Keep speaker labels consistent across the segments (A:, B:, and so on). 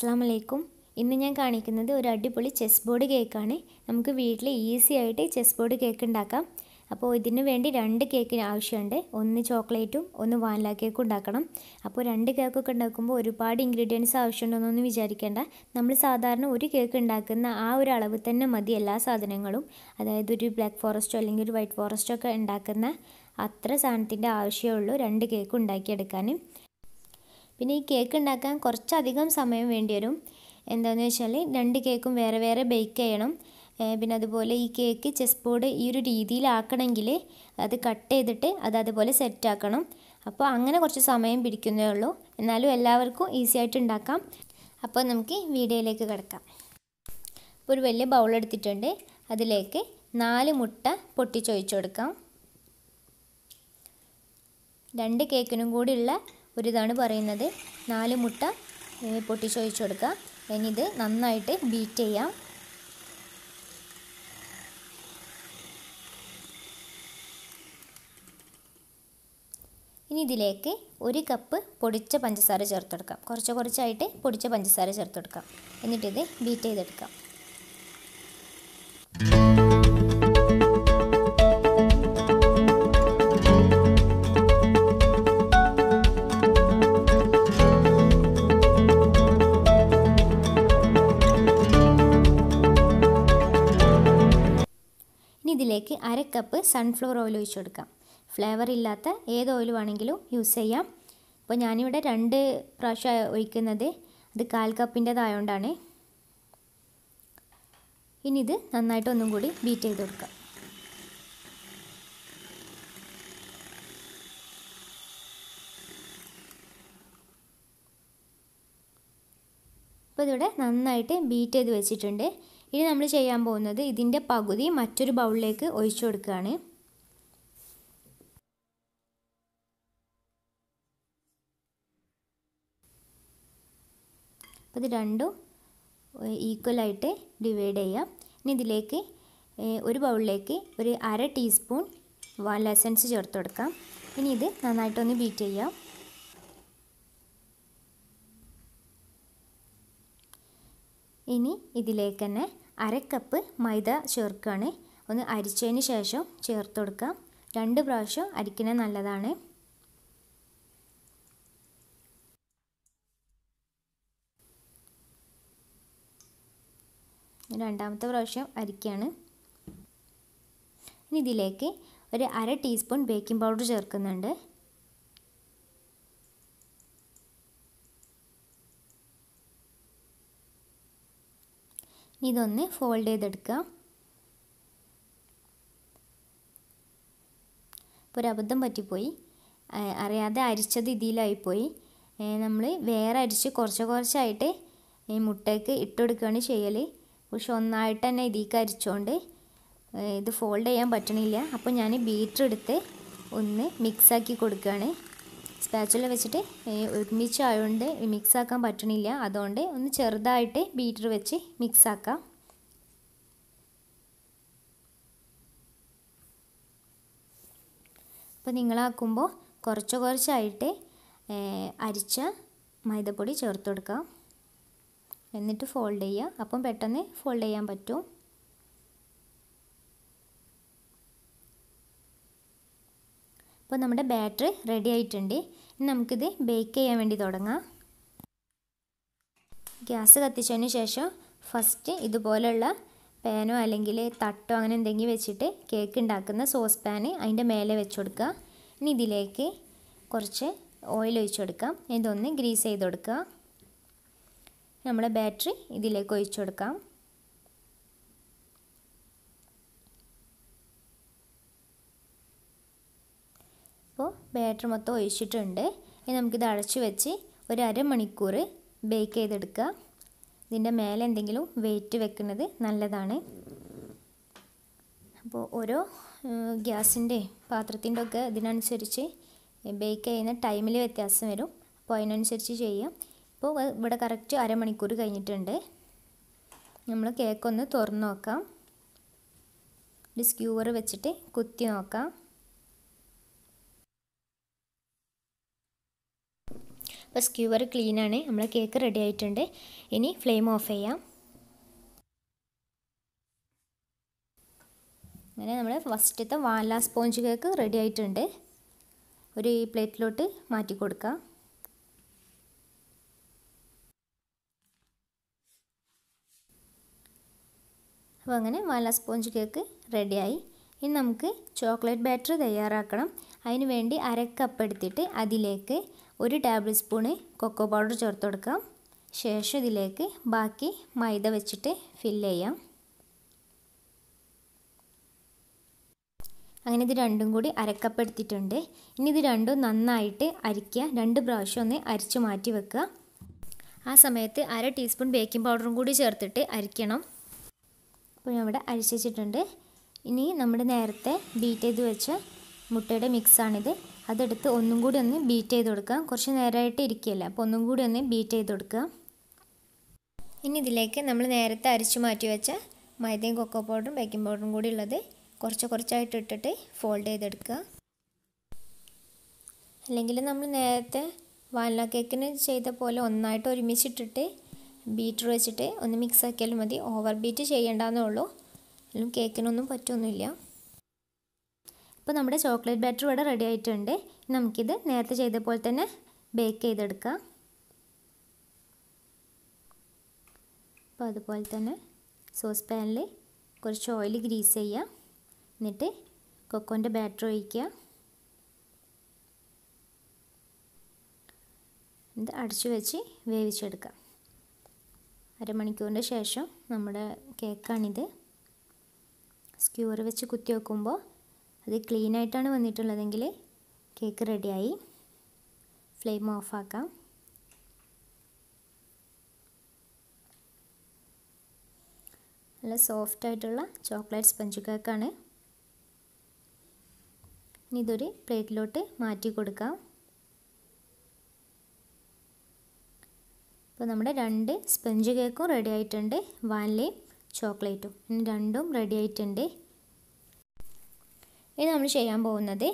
A: അസ്സലാമു അലൈക്കും. ഇന്ന് ഞാൻ കാണിക്കുന്നത് ഒരു അടിപൊളി ചെസ് ബോർഡ് കേക്കാണ്. നമുക്ക് വീട്ടിൽ ഈസി ആയിട്ട് ചെസ് ബോർഡ് കേക്ക് ഉണ്ടാക്കാം. അപ്പോൾ ഇതിന് വേണ്ടി 2 കേക്കിന് ആവശ്യമുണ്ട്. ഒന്ന് ചോക്ലേറ്റും ഒന്ന് വാനില കേക്കും ഉണ്ടാക്കണം. അപ്പോൾ 2 കേക്കൊക്കെ ഉണ്ടാക്കുമ്പോൾ ഒരുപാട് ഇൻഗ്രീഡിയൻസ് ആവശ്യമുണ്ടെന്നൊന്നും വിചാരിക്കേണ്ട. നമ്മൾ സാധാരണ ഒരു കേക്ക് ഉണ്ടാക്കുന്ന ആ ഒരു അളവ് തന്നെ മതി എല്ലാ സാധനങ്ങളും. അതായത് ഒരു ബ്ലാക്ക് ഫോറസ്റ്റോ അല്ലെങ്കിൽ ഒരു വൈറ്റ് ഫോറസ്റ്റോ ഒക്കെ ഉണ്ടാക്കുന്ന അത്ര സാധനത്തിൻ്റെ ആവശ്യമേ ഉള്ളൂ 2 കേക്ക് ഉണ്ടാക്കിയെടുക്കാൻ. പിന്നെ ഈ കേക്ക് ഉണ്ടാക്കാൻ കുറച്ചധികം സമയം വേണ്ടി വരും. എന്താണെന്ന് വെച്ചാൽ 2 കേക്കും വേറെ വേറെ ബേക്ക് ചെയ്യണം. പിന്നെ അതുപോലെ ഈ കേക്ക് ചെസ് ബോർഡ് ഈ ഒരു രീതിയിലാക്കണമെങ്കിൽ അത് കട്ട് ചെയ്തിട്ട് അതുപോലെ സെറ്റാക്കണം. അപ്പോൾ അങ്ങനെ കുറച്ച് സമയം പിടിക്കുന്നേ ഉള്ളൂ. എന്നാലും എല്ലാവർക്കും ഈസി ആയിട്ട് ഉണ്ടാക്കാം. അപ്പോൾ നമുക്ക് വീഡിയോയിലേക്ക് കിടക്കാം. ഇപ്പോൾ ഒരു വലിയ ബൗൾ എടുത്തിട്ടുണ്ട്. അതിലേക്ക് 4 മുട്ട പൊട്ടിച്ചൊഴിച്ച് കൊടുക്കാം. 2 കേക്കിനും കൂടിയുള്ള ഒരിതാണ് പറയുന്നത്. 4 മുട്ട പൊട്ടിച്ചൊഴിച്ച് കൊടുക്കുക. ഇനി ഇത് നന്നായിട്ട് ബീറ്റ് ചെയ്യാം. ഇനി ഇതിലേക്ക് 1 കപ്പ് പൊടിച്ച പഞ്ചസാര ചേർത്ത് കൊടുക്കാം. കുറച്ചായിട്ട് പൊടിച്ച പഞ്ചസാര ചേർത്ത് കൊടുക്കാം. എന്നിട്ടിത് ബീറ്റ് ചെയ്തെടുക്കാം. ഇതിലേക്ക് 1/2 കപ്പ് സൺഫ്ലവർ ഓയിൽ ഒഴിച്ച് കൊടുക്കാം. ഫ്ലേവർ ഇല്ലാത്ത ഏത് ഓയിൽ വേണമെങ്കിലും യൂസ് ചെയ്യാം. അപ്പോൾ ഞാനിവിടെ 2 പ്രാവശ്യം ഒഴിക്കുന്നത്. അത് 1/4 കപ്പിൻ്റെതായതുകൊണ്ടാണ്. ഇനി ഇത് നന്നായിട്ട് ഒന്നും കൂടി ബീറ്റ് ചെയ്ത് കൊടുക്കാം. അപ്പോൾ ഇതിവിടെ നന്നായിട്ട് ബീറ്റ് ചെയ്ത് വെച്ചിട്ടുണ്ട്. ഇനി നമ്മൾ ചെയ്യാൻ പോകുന്നത് ഇതിൻ്റെ പകുതി മറ്റൊരു ബൗളിലേക്ക് ഒഴിച്ചു കൊടുക്കുകയാണ്. അപ്പോൾ ഇത് രണ്ടും ഈക്വലായിട്ട് ഡിവൈഡ് ചെയ്യാം. ഇനി ഇതിലേക്ക് ഒരു ബൗളിലേക്ക് ഒരു 1/2 ടീസ്പൂൺ വാനില എസൻസ് ചേർത്ത് കൊടുക്കാം. ഇനി ഇത് നന്നായിട്ടൊന്ന് ബീറ്റ് ചെയ്യാം. ഇനി ഇതിലേക്ക് തന്നെ 1/2 കപ്പ് മൈദ ചേർക്കുകയാണ്. ഒന്ന് അരിച്ചതിന് ശേഷം ചേർത്ത് കൊടുക്കാം. 2 പ്രാവശ്യം അരിക്കുന്നത് നല്ലതാണ്. രണ്ടാമത്തെ പ്രാവശ്യം അരിക്കുകയാണ്. ഇനി ഇതിലേക്ക് ഒരു 1/2 ടീസ്പൂൺ ബേക്കിംഗ് പൗഡർ ചേർക്കുന്നുണ്ട്. ഇതൊന്ന് ഫോൾഡ് ചെയ്തെടുക്കുക. ഇപ്പോൾ ഒരു അബദ്ധം പറ്റിപ്പോയി. അറിയാതെ അരിച്ചത് ഇതിലായിപ്പോയി. നമ്മൾ വേറെ അരിച്ച് കുറച്ചായിട്ട് ഈ മുട്ടയ്ക്ക് ഇട്ടുകൊടുക്കുകയാണ് ചെയ്യൽ. പക്ഷെ ഒന്നായിട്ട് തന്നെ ഇതിലേക്ക് അരിച്ചുകൊണ്ട് ഇത് ഫോൾഡ് ചെയ്യാൻ പറ്റണില്ല. അപ്പോൾ ഞാൻ ബീറ്റർ എടുത്ത് ഒന്ന് മിക്സാക്കി കൊടുക്കുകയാണ്. സ്പാച്ചുല വെച്ചിട്ട് ഒരുമിച്ചായതുകൊണ്ട് മിക്സാക്കാൻ പറ്റണില്ല. അതുകൊണ്ട് ഒന്ന് ചെറുതായിട്ട് ബീറ്റർ വെച്ച് മിക്സാക്കാം. അപ്പോൾ നിങ്ങളാക്കുമ്പോൾ കുറച്ചായിട്ട് അരിച്ച മൈദപ്പൊടി ചേർത്ത് കൊടുക്കാം. എന്നിട്ട് ഫോൾഡ് ചെയ്യുക. അപ്പം പെട്ടെന്ന് ഫോൾഡ് ചെയ്യാൻ പറ്റും. അപ്പോൾ നമ്മുടെ ബാറ്റർ റെഡി ആയിട്ടുണ്ട്. ഇനി നമുക്കിത് ബേക്ക് ചെയ്യാൻ വേണ്ടി തുടങ്ങാം. ഗ്യാസ് കത്തിച്ചതിന് ശേഷം ഫസ്റ്റ് ഇതുപോലെയുള്ള പാനോ അല്ലെങ്കിൽ തട്ടോ അങ്ങനെ എന്തെങ്കിലും വെച്ചിട്ട് കേക്ക് ഉണ്ടാക്കുന്ന സോസ് പാന് അതിൻ്റെ മേലെ വെച്ച് കൊടുക്കുക. ഇനി ഇതിലേക്ക് കുറച്ച് ഓയിൽ ഒഴിച്ച് കൊടുക്കാം. ഇതൊന്ന് ഗ്രീസ് ചെയ്ത് കൊടുക്കുക. നമ്മുടെ ബാറ്ററി ഇതിലേക്ക് ഒഴിച്ച് കൊടുക്കാം. അപ്പോൾ ബാറ്റർ മൊത്തം ഒഴിച്ചിട്ടുണ്ട്. ഇനി നമുക്കിത് അടച്ചു വെച്ച് ഒരു 1/2 മണിക്കൂർ ബേക്ക് ചെയ്തെടുക്കുക. ഇതിൻ്റെ മേലെ എന്തെങ്കിലും വെയിറ്റ് വെക്കുന്നത് നല്ലതാണ്. അപ്പോൾ ഓരോ ഗ്യാസിൻ്റെ പാത്രത്തിൻ്റെ ഒക്കെ ഇതിനനുസരിച്ച് ബേക്ക് ചെയ്യുന്ന ടൈമിൽ വ്യത്യാസം വരും. അപ്പോൾ അതിനനുസരിച്ച് ചെയ്യാം. ഇപ്പോൾ ഇവിടെ കറക്റ്റ് 1/2 മണിക്കൂർ കഴിഞ്ഞിട്ടുണ്ട്. നമ്മൾ കേക്കൊന്ന് തുറന്ന് നോക്കാം. ഒരു സ്ക്യൂവർ വെച്ചിട്ട് കുത്തി നോക്കാം. അപ്പോൾ സ്ക്യൂവർ ക്ലീനാണ്, നമ്മളെ കേക്ക് റെഡി ആയിട്ടുണ്ട്. ഇനി ഫ്ലെയിം ഓഫ് ചെയ്യാം. അങ്ങനെ നമ്മൾ ഫസ്റ്റത്തെ വാനില സ്പോഞ്ച് കേക്ക് റെഡി ആയിട്ടുണ്ട്. ഒരു പ്ലേറ്റിലോട്ട് മാറ്റി കൊടുക്കാം. അപ്പോൾ അങ്ങനെ വാനില സ്പോഞ്ച് കേക്ക് റെഡിയായി. ഇനി നമുക്ക് ചോക്ലേറ്റ് ബാറ്റർ തയ്യാറാക്കണം. അതിന് വേണ്ടി 1/2 കപ്പ് എടുത്തിട്ട് അതിലേക്ക് 1 ടേബിൾ സ്പൂണ് കൊക്കോ പൗഡർ ചേർത്ത് കൊടുക്കാം. ശേഷം ഇതിലേക്ക് ബാക്കി മൈദ വെച്ചിട്ട് ഫില്ല് ചെയ്യാം. അങ്ങനെ ഇത് രണ്ടും കൂടി 1/2 കപ്പ് എടുത്തിട്ടുണ്ട്. ഇനി ഇത് രണ്ടും നന്നായിട്ട് അരിക്കുക. 2 പ്രാവശ്യം ഒന്ന് അരിച്ച് മാറ്റി വെക്കുക. ആ സമയത്ത് 1/2 ടീസ്പൂൺ ബേക്കിംഗ് പൗഡറും കൂടി ചേർത്തിട്ട് അരിക്കണം. അപ്പോൾ ഞാൻ ഇവിടെ അരിച്ച് വെച്ചിട്ടുണ്ട്. ഇനി നമ്മുടെ നേരത്തെ ബീറ്റ് ചെയ്ത് വെച്ച മുട്ടയുടെ മിക്സാണിത്. അതെടുത്ത് ഒന്നും കൂടി ഒന്ന് ബീറ്റ് ചെയ്ത് കൊടുക്കുക. കുറച്ച് നേരമായിട്ട് ഇരിക്കുകയല്ലേ, അപ്പോൾ ഒന്നും കൂടി ഒന്ന് ബീറ്റ് ചെയ്ത് കൊടുക്കുക. ഇനി ഇതിലേക്ക് നമ്മൾ നേരത്തെ അരിച്ച് മാറ്റി വെച്ച മൈദയും കൊക്കോ പൗഡറും ബേക്കിംഗ് പൗഡറും കൂടി ഉള്ളത് കുറച്ചായിട്ട് ഇട്ടിട്ട് ഫോൾഡ് ചെയ്തെടുക്കുക. അല്ലെങ്കിൽ നമ്മൾ നേരത്തെ വാനില കേക്കിന് ചെയ്ത പോലെ ഒന്നായിട്ട് ഒരുമിച്ചിട്ടിട്ട് ബീറ്റർ വെച്ചിട്ട് ഒന്ന് മിക്സ് ആക്കിയാലും മതി. ഓവർ ബീറ്റ് ചെയ്യേണ്ടെന്നേ ഉള്ളൂ, അല്ലെങ്കിൽ കേക്കിനൊന്നും പറ്റൊന്നുമില്ല. ഇപ്പോൾ നമ്മുടെ ചോക്ലേറ്റ് ബാറ്റർ ഇവിടെ റെഡി ആയിട്ടുണ്ട്. നമുക്കിത് നേരത്തെ ചെയ്ത പോലെ തന്നെ ബേക്ക് ചെയ്തെടുക്കാം. അപ്പോൾ അതുപോലെ തന്നെ സോസ് പാനിൽ കുറച്ച് ഓയിൽ ഗ്രീസ് ചെയ്യുക. എന്നിട്ട് കൊക്കോൻ്റെ ബാറ്റർ ഒഴിക്കുക. ഇത് അടച്ചു വെച്ച് വേവിച്ചെടുക്കാം. അരമണിക്കൂറിന് ശേഷം നമ്മുടെ കേക്കാണിത്. സ്ക്യൂർ വെച്ച് കുത്തി വെക്കുമ്പോൾ അത് ക്ലീനായിട്ടാണ് വന്നിട്ടുള്ളതെങ്കിൽ കേക്ക് റെഡിയായി. ഫ്ലെയിം ഓഫാക്കാം. നല്ല സോഫ്റ്റായിട്ടുള്ള ചോക്ലേറ്റ് സ്പഞ്ച് കേക്കാണ്. ഇനി ഇതൊരു പ്ലേറ്റിലോട്ട് മാറ്റി കൊടുക്കാം. അപ്പോൾ നമ്മുടെ 2 സ്പഞ്ച് കേക്കും റെഡി ആയിട്ടുണ്ട്. വാനിലയും ചോക്ലേറ്റും ഇനി രണ്ടും റെഡി ആയിട്ടുണ്ട്. ഇനി നമ്മൾ ചെയ്യാൻ പോകുന്നത്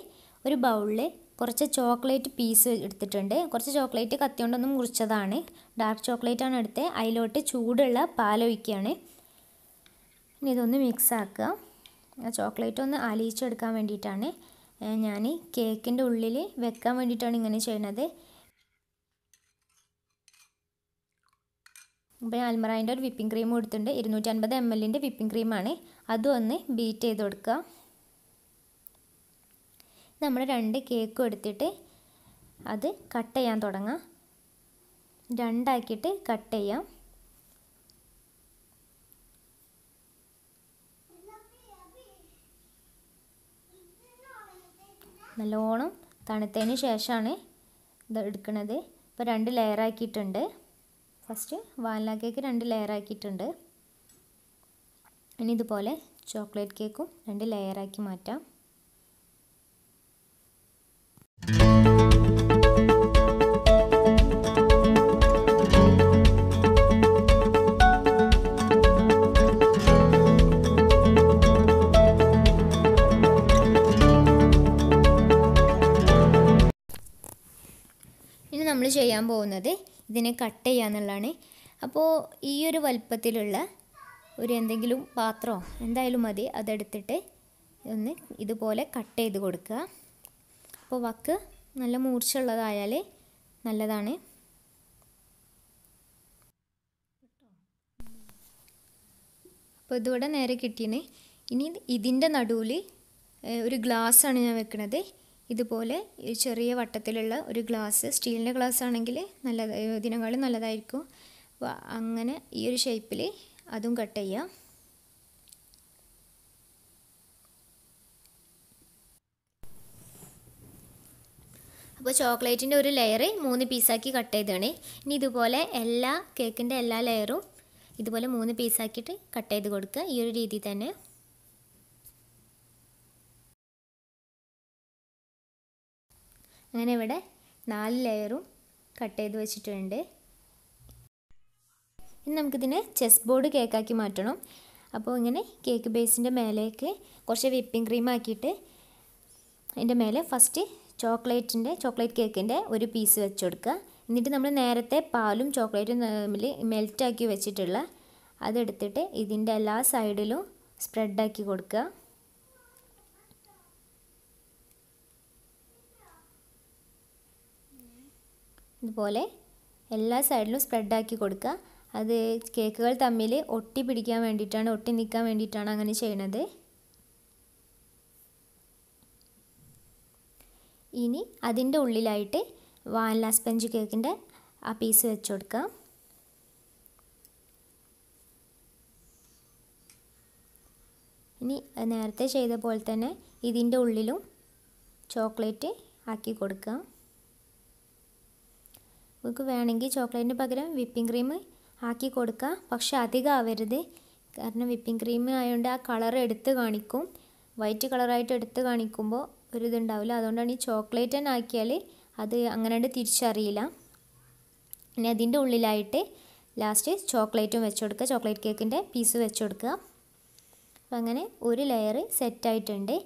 A: ഒരു ബൗളിൽ കുറച്ച് ചോക്ലേറ്റ് പീസ് എടുത്തിട്ടുണ്ട്. കുറച്ച് ചോക്ലേറ്റ് കത്തി കൊണ്ടൊന്നും മുറിച്ചതാണ്. ഡാർക്ക് ചോക്ലേറ്റ് ആണ് എടുത്തത്. അതിലോട്ട് ചൂടുള്ള പാലൊഴിക്കുകയാണ്. ഇനി ഇതൊന്ന് മിക്സ് ആക്കുക. ചോക്ലേറ്റ് ഒന്ന് അലിയിച്ചെടുക്കാൻ വേണ്ടിയിട്ടാണ്. ഞാൻ കേക്കിൻ്റെ ഉള്ളിൽ വെക്കാൻ വേണ്ടിയിട്ടാണ് ഇങ്ങനെ ചെയ്യുന്നത്. അപ്പോൾ ഞാൻ അൽമറായിൻ്റെ ഒരു വിപ്പിംഗ് ക്രീം കൊടുത്തിട്ടുണ്ട്. 250 ml വിപ്പിംഗ് ക്രീമാണ്. അതും ഒന്ന് ബീറ്റ് ചെയ്ത് കൊടുക്കുക. നമ്മൾ 2 കേക്കും എടുത്തിട്ട് അത് കട്ട് ചെയ്യാൻ തുടങ്ങാം. 2 ആക്കിയിട്ട് കട്ട് ചെയ്യാം. നല്ലോണം തണുത്തതിന് ശേഷമാണ് ഇത് എടുക്കുന്നത്. ഇപ്പോൾ 2 ലെയർ ആക്കിയിട്ടുണ്ട്. ഫസ്റ്റ് വാനില കേക്ക് 2 ലെയർ ആക്കിയിട്ടുണ്ട്. ഇനി ഇതുപോലെ ചോക്ലേറ്റ് കേക്കും 2 ലെയർ ആക്കി മാറ്റാം. ഇനി നമ്മൾ ചെയ്യാൻ പോകുന്നത് ഇതിനെ കട്ട് ചെയ്യാന്നുള്ളതാണ്. അപ്പോൾ ഈ ഒരു വലുപ്പത്തിലുള്ള ഒരു എന്തെങ്കിലും പാത്രമോ എന്തായാലും മതി, അതെടുത്തിട്ട് ഒന്ന് ഇതുപോലെ കട്ട് ചെയ്ത് കൊടുക്കുക. അപ്പോൾ വക്ക് നല്ല മൂർച്ചയുള്ളതായാൽ നല്ലതാണ്. അപ്പോൾ ഇതിവിടെ നേരെ കിട്ടിയേ. ഇനി ഇതിൻ്റെ നടുവിൽ ഒരു ഗ്ലാസ്സാണ് ഞാൻ വെക്കുന്നത്. ഇതുപോലെ ചെറിയ വട്ടത്തിലുള്ള ഒരു ഗ്ലാസ്, സ്റ്റീലിൻ്റെ ഗ്ലാസ് ആണെങ്കിൽ ഇതിനേക്കാളും നല്ലതായിരിക്കും. അപ്പോൾ അങ്ങനെ ഈ ഒരു ഷേപ്പിൽ അതും കട്ട് ചെയ്യാം. അപ്പോൾ ചോക്ലേറ്റിൻ്റെ ഒരു ലെയർ 3 പീസാക്കി കട്ട് ചെയ്താണ്. ഇനി ഇതുപോലെ എല്ലാ കേക്കിൻ്റെ എല്ലാ ലെയറും ഇതുപോലെ 3 പീസാക്കിയിട്ട് കട്ട് ചെയ്ത് കൊടുക്കുക. ഈ ഒരു രീതിയിൽ തന്നെ. അങ്ങനെ ഇവിടെ 4 ലെയറും കട്ട് ചെയ്ത് വെച്ചിട്ടുണ്ട്. ഇനി നമുക്കിതിനെ ചെസ് ബോർഡ് കേക്കാക്കി മാറ്റണം. അപ്പോൾ ഇങ്ങനെ കേക്ക് ബേസിൻ്റെ മേലേക്ക് കുറച്ച് വിപ്പിംഗ് ക്രീം ആക്കിയിട്ട് അതിൻ്റെ മേലെ ഫസ്റ്റ് ചോക്ലേറ്റ് കേക്കിൻ്റെ ഒരു പീസ് വെച്ച് കൊടുക്കുക. എന്നിട്ട് നമ്മൾ നേരത്തെ പാലും ചോക്ലേറ്റും തമ്മിൽ മെൽറ്റാക്കി വെച്ചിട്ടുള്ള അതെടുത്തിട്ട് ഇതിൻ്റെ എല്ലാ സൈഡിലും സ്പ്രെഡാക്കി കൊടുക്കുക. ഇതുപോലെ എല്ലാ സൈഡിലും സ്പ്രെഡാക്കി കൊടുക്കുക. അത് കേക്കുകൾ തമ്മിൽ ഒട്ടി പിടിക്കാൻ വേണ്ടിയിട്ടാണ്, ഒട്ടി നിൽക്കാൻ വേണ്ടിയിട്ടാണ് അങ്ങനെ ചെയ്യണത്. ഇനി അതിൻ്റെ ഉള്ളിലായിട്ട് വാനില സ്പഞ്ച് കേക്കിൻ്റെ ആ പീസ് വെച്ച് കൊടുക്കാം. ഇനി നേരത്തെ ചെയ്ത പോലെ തന്നെ ഇതിൻ്റെ ഉള്ളിലും ചോക്ലേറ്റ് ആക്കി കൊടുക്കാം. നമുക്ക് വേണമെങ്കിൽ ചോക്ലേറ്റിന് പകരം വിപ്പിംഗ് ക്രീം ആക്കി കൊടുക്കാം, പക്ഷെ അധികം ആവരുത്. കാരണം വിപ്പിംഗ് ക്രീം ആയതുകൊണ്ട് ആ കളർ എടുത്ത് കാണിക്കും, വൈറ്റ് കളറായിട്ട് എടുത്ത് കാണിക്കുമ്പോൾ ഒരു ഇതുണ്ടാവില്ല. അതുകൊണ്ടാണ് ഈ ചോക്ലേറ്റ് തന്നെ ആക്കിയാൽ അത് അങ്ങനെ തിരിച്ചറിയില്ല. ഇനി അതിൻ്റെ ഉള്ളിലായിട്ട് ലാസ്റ്റ് ചോക്ലേറ്റും വെച്ച് കൊടുക്കുക, ചോക്ലേറ്റ് കേക്കിൻ്റെ പീസ് വെച്ച് കൊടുക്കുക. അപ്പം അങ്ങനെ ഒരു ലെയർ സെറ്റായിട്ടുണ്ട്.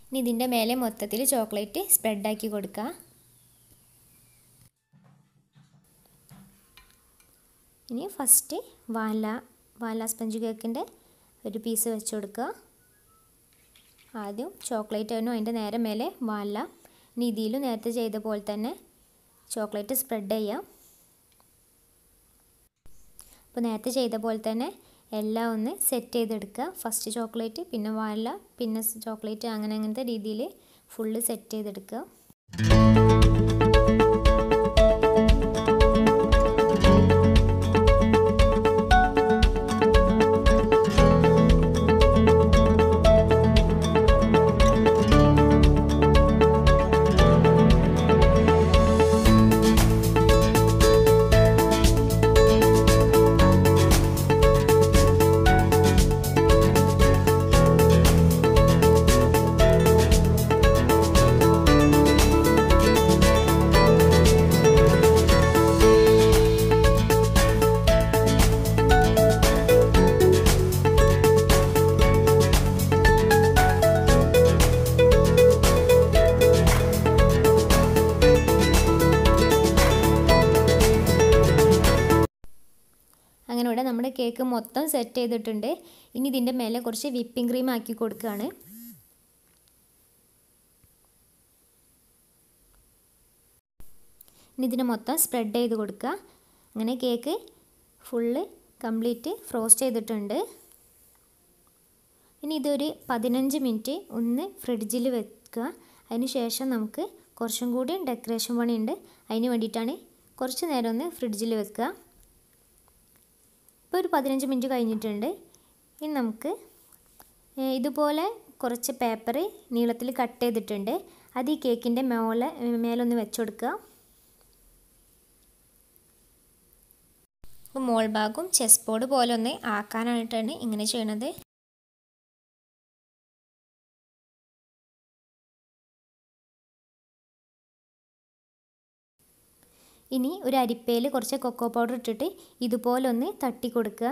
A: ഇനി ഇതിൻ്റെ മേലെ മൊത്തത്തിൽ ചോക്ലേറ്റ് സ്പ്രെഡാക്കി കൊടുക്കുക. ഇനി ഫസ്റ്റ് വാനില സ്പഞ്ച് കേക്കിൻ്റെ ഒരു പീസ് വെച്ച് കൊടുക്കുക. ആദ്യം ചോക്ലേറ്റ് ആയിരുന്നു, അതിൻ്റെ നേരെ മേലെ വാനില. ഇനി ഇതിലും നേരത്തെ ചെയ്ത പോലെ തന്നെ ചോക്ലേറ്റ് സ്പ്രെഡ് ചെയ്യാം. അപ്പോൾ നേരത്തെ ചെയ്ത പോലെ തന്നെ എല്ലാം ഒന്ന് സെറ്റ് ചെയ്തെടുക്കുക. ഫസ്റ്റ് ചോക്ലേറ്റ്, പിന്നെ വാനില, പിന്നെ ചോക്ലേറ്റ്, അങ്ങനത്തെ രീതിയിൽ ഫുള്ള് സെറ്റ് ചെയ്തെടുക്കുക. അങ്ങനെ ഇവിടെ നമ്മുടെ കേക്ക് മൊത്തം സെറ്റ് ചെയ്തിട്ടുണ്ട്. ഇനി ഇതിൻ്റെ മേലെ കുറച്ച് വിപ്പിംഗ് ക്രീം ആക്കി കൊടുക്കുകയാണ്. ഇനി ഇതിനെ മൊത്തം സ്പ്രെഡ് ചെയ്ത് കൊടുക്കുക. അങ്ങനെ കേക്ക് ഫുള്ള് കംപ്ലീറ്റ് ഫ്രോസ്റ്റ് ചെയ്തിട്ടുണ്ട്. ഇനി ഇതൊരു 15 മിനിറ്റ് ഒന്ന് ഫ്രിഡ്ജിൽ വെക്കുക. അതിന് ശേഷം നമുക്ക് കുറച്ചും കൂടി ഡെക്കറേഷൻ പണിയുണ്ട്, അതിന് വേണ്ടിയിട്ടാണ് കുറച്ച് നേരം ഒന്ന് ഫ്രിഡ്ജിൽ വെക്കുക. ഇപ്പോൾ ഒരു 15 മിനിറ്റ് കഴിഞ്ഞിട്ടുണ്ട്. ഇനി നമുക്ക് ഇതുപോലെ കുറച്ച് പേപ്പർ നീളത്തിൽ കട്ട് ചെയ്തിട്ടുണ്ട്, അത് ഈ കേക്കിൻ്റെ മേലൊന്ന് വെച്ച് കൊടുക്കുക. അപ്പോൾ മോൾ ഭാഗം ചെസ് ബോർഡ് പോലെ ഒന്ന് ആക്കാനായിട്ടാണ് ഇങ്ങനെ ചെയ്യണത്. ഇനി ഒരു അരിപ്പയിൽ കുറച്ച് കൊക്കോ പൗഡർ ഇട്ടിട്ട് ഇതുപോലെ ഒന്ന് തട്ടി കൊടുക്കുക.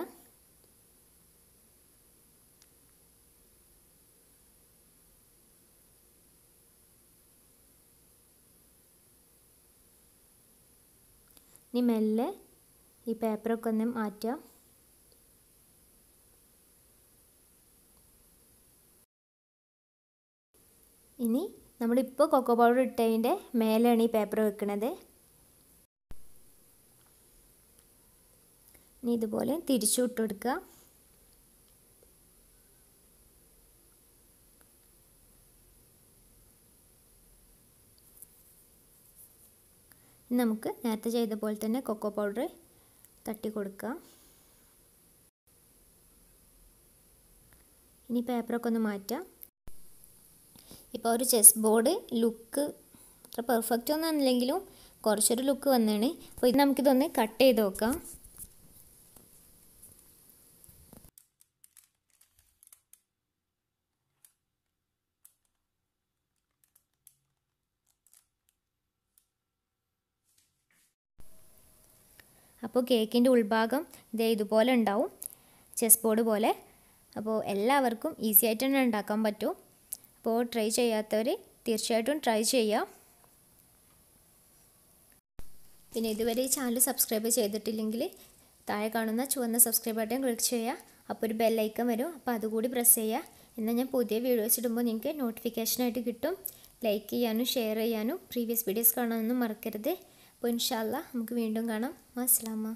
A: ഇനി മെല്ലെ ഈ പേപ്പറൊക്കെ ഒന്ന് മാറ്റുക. ഇനി നമ്മളിപ്പോൾ കൊക്കോ പൗഡർ ഇട്ടതിൻ്റെ മേലെയാണ് ഈ പേപ്പർ വെക്കുന്നത്. ഇനി ഇതുപോലെ തിരിച്ചു ഇട്ട് കൊടുക്കുക. നമുക്ക് നേരത്തെ ചെയ്ത പോലെ തന്നെ കൊക്കോ പൗഡർ തട്ടി കൊടുക്കുക. ഇനി പേപ്പറൊക്കെ ഒന്ന് മാറ്റാം. ഇപ്പോൾ ഒരു ചെസ് ബോർഡ് ലുക്ക് അത്ര പെർഫെക്റ്റ് ഒന്നും അല്ലെങ്കിലും കുറച്ചൊരു ലുക്ക് വന്നതാണ്. അപ്പോൾ ഇത് നമുക്കിതൊന്ന് കട്ട് ചെയ്ത് നോക്കാം. അപ്പോൾ കേക്കിൻ്റെ ഉൾഭാഗം ഇതുപോലെ ഉണ്ടാവും, ചെസ് ബോർഡ് പോലെ. അപ്പോൾ എല്ലാവർക്കും ഈസി ആയിട്ട് തന്നെ ഉണ്ടാക്കാൻ പറ്റും. അപ്പോൾ ട്രൈ ചെയ്യാത്തവർ തീർച്ചയായിട്ടും ട്രൈ ചെയ്യുക. പിന്നെ ഇതുവരെ ഈ ചാനൽ സബ്സ്ക്രൈബ് ചെയ്തിട്ടില്ലെങ്കിൽ താഴെ കാണുന്ന ചുവന്ന സബ്സ്ക്രൈബ് ബട്ടൺ ക്ലിക്ക് ചെയ്യുക. അപ്പോൾ ഒരു ബെല്ലൈക്കൺ വരും, അപ്പോൾ അതുകൂടി പ്രസ് ചെയ്യുക. എന്നാൽ ഞാൻ പുതിയ വീഡിയോസ് ഇടുമ്പോൾ നിങ്ങൾക്ക് നോട്ടിഫിക്കേഷനായിട്ട് കിട്ടും. ലൈക്ക് ചെയ്യാനും ഷെയർ ചെയ്യാനും പ്രീവിയസ് വീഡിയോസ് കാണാനൊന്നും മറക്കരുത്. അപ്പോൾ ഇൻഷാ അല്ലാഹ് നമുക്ക് വീണ്ടും കാണാം. അസ്സലാമു